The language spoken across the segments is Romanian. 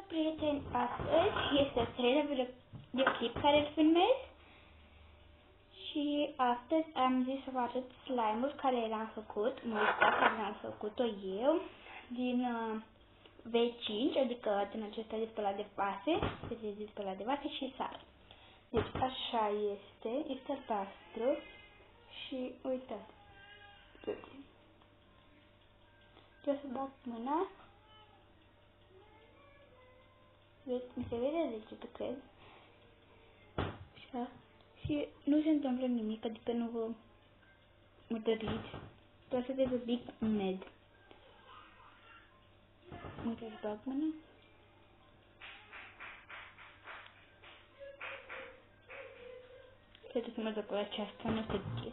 prieteni, astăzi este al treilea videoclip care îl filmez și astăzi am zis să vă arăt slime-ul care l-am făcut, muista care l-am făcut-o eu, din V5, adică din acesta de spălat de vase, de spălat de vase și sare. Deci așa este albastru și uitați. Eu o să bag mâna. Mi se vede degetul, cred. Așa. Și nu se întâmplă nimic, adică nu vă mădăriți. Doar să vedeți un pic umed. Uite-ți bag mâna. Cred că mă duc la aceasta, nu știu de ce.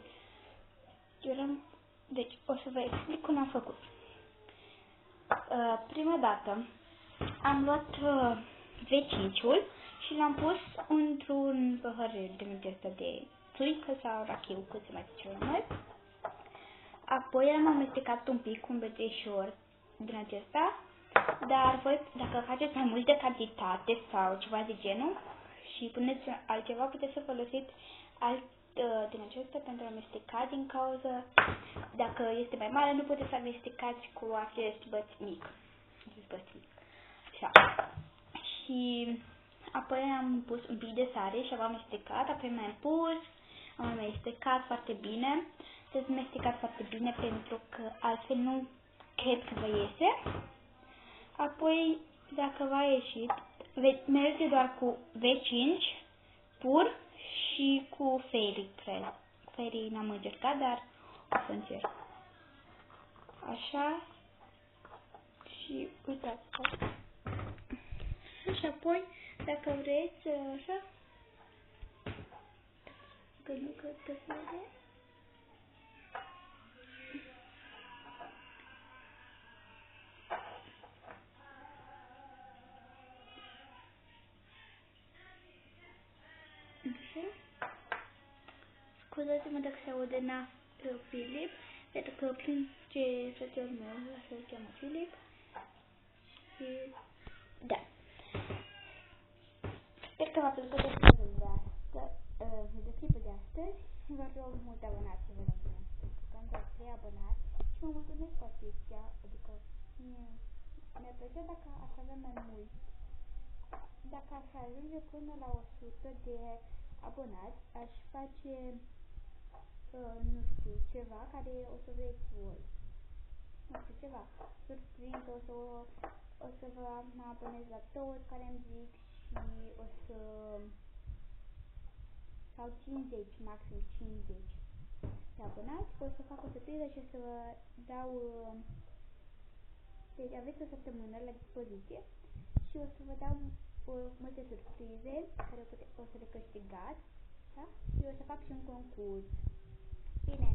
Deci, o să vă explic cum am făcut. Prima dată am luat V5-ul și l-am pus într-un păhărel din acesta de plică sau rachiu, cum se mai zice la noi. Apoi l-am amestecat un pic cu un bețișor din acesta, dar voi, dacă faceți mai multă cantitate sau ceva de genul și puneți altceva, puteți să folosiți alt din acesta pentru a amesteca, din cauza dacă este mai mare, nu puteți să amestecați cu acest băț mic. Așa. Și apoi am pus un pic de sare și am amestecat, apoi am amestecat foarte bine. Trebuie amestecat foarte bine pentru că altfel nu cred că vă iese. Apoi, dacă v-a ieșit, merge doar cu V5 pur și cu fairy, cred. Fairy n-am încercat, dar o să încerc. Așa. Și uitați. Și apoi, dacă vreți, așa. Că nu cred că se vede. Scuzați-mă dacă se aude Filip, pentru că plâng ce frățiorul meu, așa îl cheamă Filip. Și da. Sper că v-a plăcut videoclipul de astăzi. Vă rog mult abonați să vă abonați, pentru că am doar 3 abonați și mă mulțumesc cu aceștia, adică mi-ar plăcea dacă aș avea mai mult. Dacă aș ajunge până la 100 de abonați, aș face, nu știu, ceva care o să vreți voi. Nu știu, ceva surpriză, o să mă abonez la toți care îmi zic și o să... sau 50, maxim 50 de abonați, o să fac o surpriză și o să vă dau... Deci aveți o săptămână la dispoziție și o să vă dau multe surprize care o să le câștigați, da? Și o să fac și un concurs. Bine.